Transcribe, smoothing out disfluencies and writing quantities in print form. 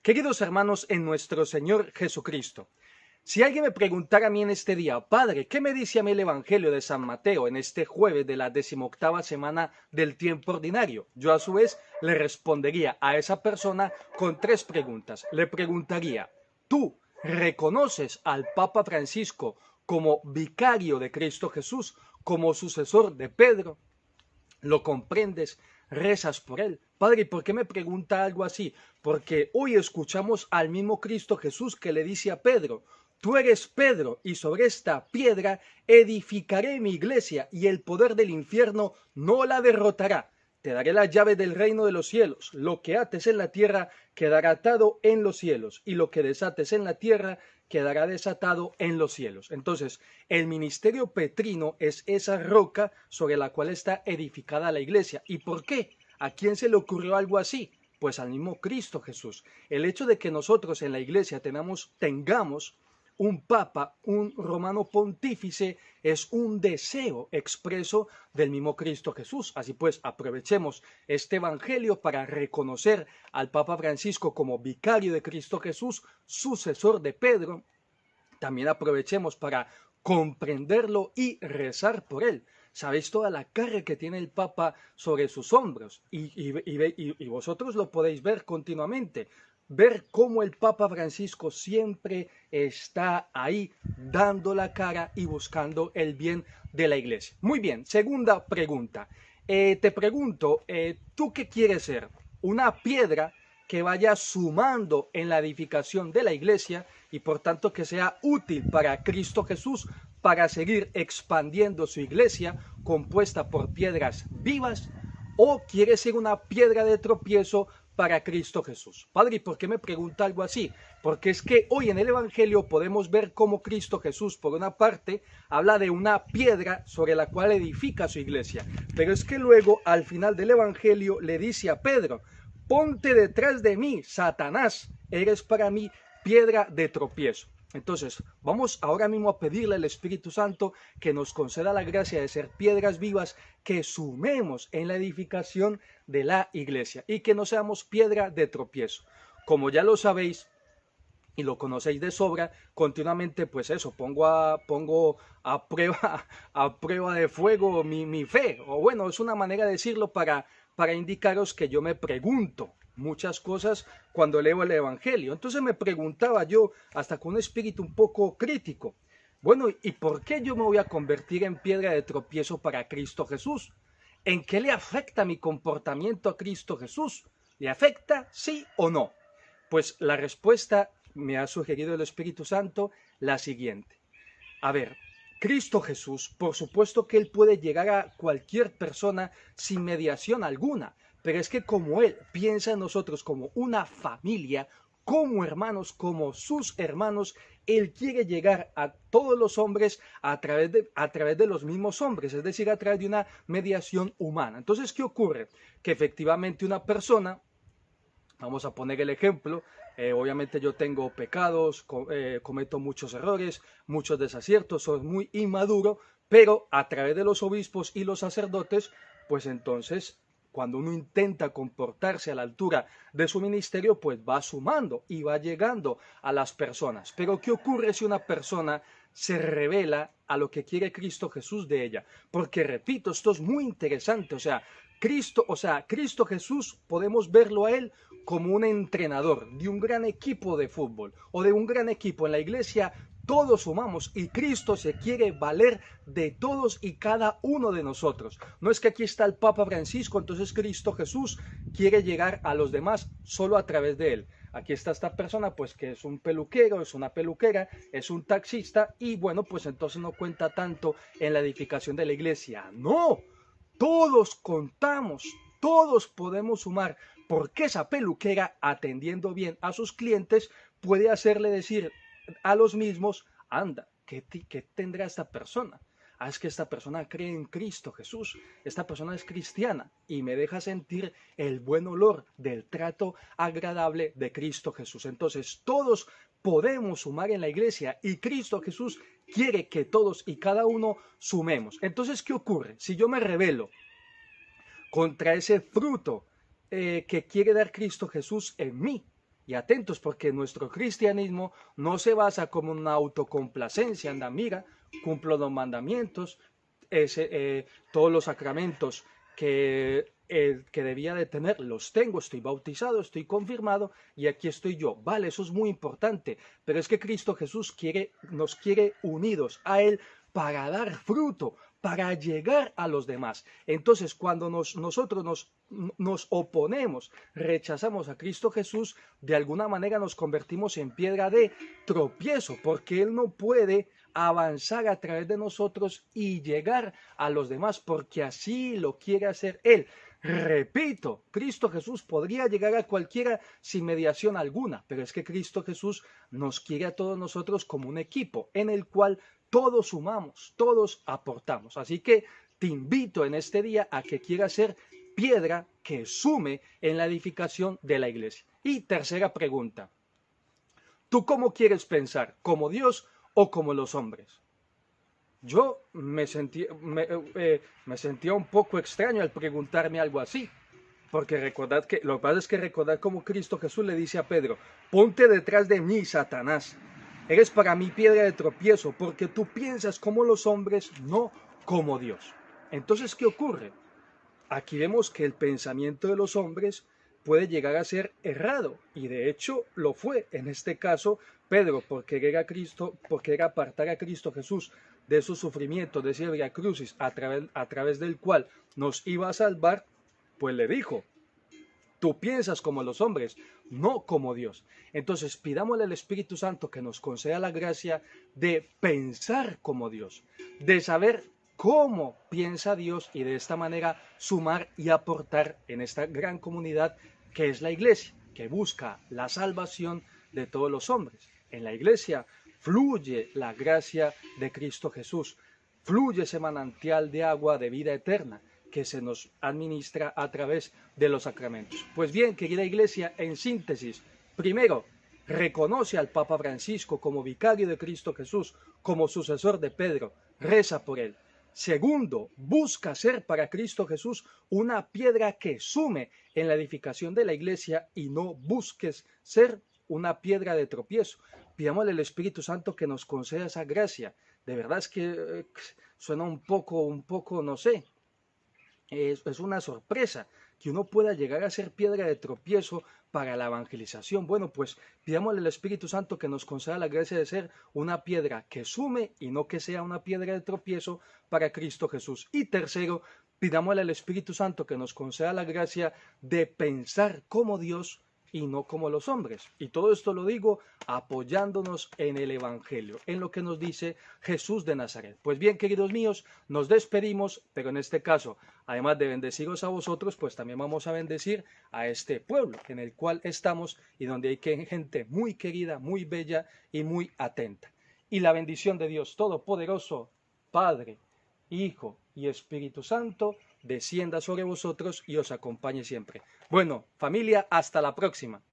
Queridos hermanos en nuestro Señor Jesucristo, si alguien me preguntara a mí en este día, Padre, ¿qué me dice a mí el Evangelio de San Mateo en este jueves de la 18ª semana del tiempo ordinario? Yo a su vez le respondería a esa persona con tres preguntas. Le preguntaría, ¿tú reconoces al Papa Francisco como vicario de Cristo Jesús, como sucesor de Pedro? ¿Lo comprendes? ¿Rezas por él? Padre, ¿y por qué me pregunta algo así? Porque hoy escuchamos al mismo Cristo Jesús que le dice a Pedro, tú eres Pedro y sobre esta piedra edificaré mi iglesia y el poder del infierno no la derrotará. Te daré la llave del reino de los cielos. Lo que ates en la tierra quedará atado en los cielos y lo que desates en la tierra quedará desatado en los cielos. Entonces, el ministerio petrino es esa roca sobre la cual está edificada la iglesia. ¿Y por qué? ¿A quién se le ocurrió algo así? Pues al mismo Cristo Jesús. El hecho de que nosotros en la iglesia tengamos un papa, un romano pontífice, es un deseo expreso del mismo Cristo Jesús. Así pues, aprovechemos este evangelio para reconocer al Papa Francisco como vicario de Cristo Jesús, sucesor de Pedro. También aprovechemos para comprenderlo y rezar por él. Sabéis toda la carga que tiene el Papa sobre sus hombros y vosotros lo podéis ver continuamente. Ver cómo el Papa Francisco siempre está ahí dando la cara y buscando el bien de la iglesia. Muy bien, segunda pregunta. Te pregunto, ¿tú qué quieres ser? ¿Una piedra que vaya sumando en la edificación de la iglesia y por tanto que sea útil para Cristo Jesús para seguir expandiendo su iglesia compuesta por piedras vivas, o quiere ser una piedra de tropiezo para Cristo Jesús? Padre, ¿y por qué me pregunta algo así? Porque es que hoy en el Evangelio podemos ver cómo Cristo Jesús, por una parte, habla de una piedra sobre la cual edifica su iglesia, pero es que luego al final del Evangelio le dice a Pedro, ponte detrás de mí, Satanás, eres para mí piedra de tropiezo. Entonces, vamos ahora mismo a pedirle al Espíritu Santo que nos conceda la gracia de ser piedras vivas que sumemos en la edificación de la iglesia y que no seamos piedra de tropiezo. Como ya lo sabéis y lo conocéis de sobra, continuamente pues eso, pongo a prueba de fuego mi fe, o bueno, es una manera de decirlo para indicaros que yo me pregunto muchas cosas cuando leo el Evangelio. Entonces me preguntaba yo, hasta con un espíritu un poco crítico, bueno, ¿y por qué yo me voy a convertir en piedra de tropiezo para Cristo Jesús? ¿En qué le afecta mi comportamiento a Cristo Jesús? ¿Le afecta, sí o no? Pues la respuesta me ha sugerido el Espíritu Santo la siguiente. A ver, Cristo Jesús, por supuesto que Él puede llegar a cualquier persona sin mediación alguna, pero es que como Él piensa en nosotros como una familia, como hermanos, como sus hermanos, Él quiere llegar a todos los hombres a través de los mismos hombres, es decir, a través de una mediación humana. Entonces, ¿qué ocurre? Que efectivamente una persona, vamos a poner el ejemplo, obviamente yo tengo pecados, cometo muchos errores, muchos desaciertos, soy muy inmaduro, pero a través de los obispos y los sacerdotes, pues entonces cuando uno intenta comportarse a la altura de su ministerio, pues va sumando y va llegando a las personas. Pero ¿qué ocurre si una persona se revela a lo que quiere Cristo Jesús de ella? Porque repito, esto es muy interesante, Cristo Jesús podemos verlo a él como un entrenador de un gran equipo de fútbol o de un gran equipo en la iglesia. Todos sumamos y Cristo se quiere valer de todos y cada uno de nosotros. No es que aquí está el Papa Francisco, entonces Cristo Jesús quiere llegar a los demás solo a través de él. Aquí está esta persona, pues que es un peluquero, es una peluquera, es un taxista y bueno, pues entonces no cuenta tanto en la edificación de la iglesia. No, todos contamos, todos podemos sumar, porque esa peluquera, atendiendo bien a sus clientes, puede hacerle decir a los mismos, anda, ¿qué tendrá esta persona? Es que esta persona cree en Cristo Jesús, esta persona es cristiana y me deja sentir el buen olor del trato agradable de Cristo Jesús. Entonces todos podemos sumar en la iglesia y Cristo Jesús quiere que todos y cada uno sumemos. Entonces, ¿qué ocurre? Si yo me rebelo contra ese fruto que quiere dar Cristo Jesús en mí, y atentos, porque nuestro cristianismo no se basa como una autocomplacencia. Anda, mira, cumplo los mandamientos, todos los sacramentos que debía de tener, los tengo, estoy bautizado, estoy confirmado y aquí estoy yo. Vale, eso es muy importante, pero es que Cristo Jesús nos quiere unidos a Él para dar fruto, para llegar a los demás. Entonces, cuando nosotros nos oponemos, rechazamos a Cristo Jesús, de alguna manera nos convertimos en piedra de tropiezo, porque Él no puede avanzar a través de nosotros y llegar a los demás, porque así lo quiere hacer Él. Repito, Cristo Jesús podría llegar a cualquiera sin mediación alguna, pero es que Cristo Jesús nos quiere a todos nosotros como un equipo en el cual todos sumamos, todos aportamos. Así que te invito en este día a que quieras ser piedra que sume en la edificación de la iglesia. Y tercera pregunta, ¿tú cómo quieres pensar? ¿Como Dios o como los hombres? Yo me sentía un poco extraño al preguntarme algo así, porque recordad que, lo que pasa es que recordad como Cristo Jesús le dice a Pedro, ponte detrás de mí, Satanás, eres para mí piedra de tropiezo, porque tú piensas como los hombres, no como Dios. Entonces, ¿qué ocurre? Aquí vemos que el pensamiento de los hombres puede llegar a ser errado, y de hecho lo fue en este caso Pedro, porque era apartar a Cristo Jesús de su sufrimiento, de ese via crucis a través del cual nos iba a salvar, pues le dijo, tú piensas como los hombres, no como Dios. Entonces pidámosle al Espíritu Santo que nos conceda la gracia de pensar como Dios, de saber cómo piensa Dios y de esta manera sumar y aportar en esta gran comunidad que es la iglesia, que busca la salvación de todos los hombres. En la iglesia fluye la gracia de Cristo Jesús, fluye ese manantial de agua de vida eterna que se nos administra a través de los sacramentos. Pues bien, querida iglesia, en síntesis, primero, reconoce al Papa Francisco como vicario de Cristo Jesús, como sucesor de Pedro, reza por él. Segundo, busca ser para Cristo Jesús una piedra que sume en la edificación de la iglesia y no busques ser una piedra de tropiezo. Pidámosle al Espíritu Santo que nos conceda esa gracia. De verdad es que suena un poco, no sé, es una sorpresa que uno pueda llegar a ser piedra de tropiezo para la evangelización. Bueno, pues pidámosle al Espíritu Santo que nos conceda la gracia de ser una piedra que sume y no que sea una piedra de tropiezo para Cristo Jesús. Y tercero, pidámosle al Espíritu Santo que nos conceda la gracia de pensar como Dios y no como los hombres. Y todo esto lo digo apoyándonos en el Evangelio, en lo que nos dice Jesús de Nazaret. Pues bien, queridos míos, nos despedimos, pero en este caso, además de bendeciros a vosotros, pues también vamos a bendecir a este pueblo en el cual estamos y donde hay gente muy querida, muy bella y muy atenta. Y la bendición de Dios Todopoderoso, Padre, Hijo y Espíritu Santo, descienda sobre vosotros y os acompañe siempre. Bueno, familia, hasta la próxima.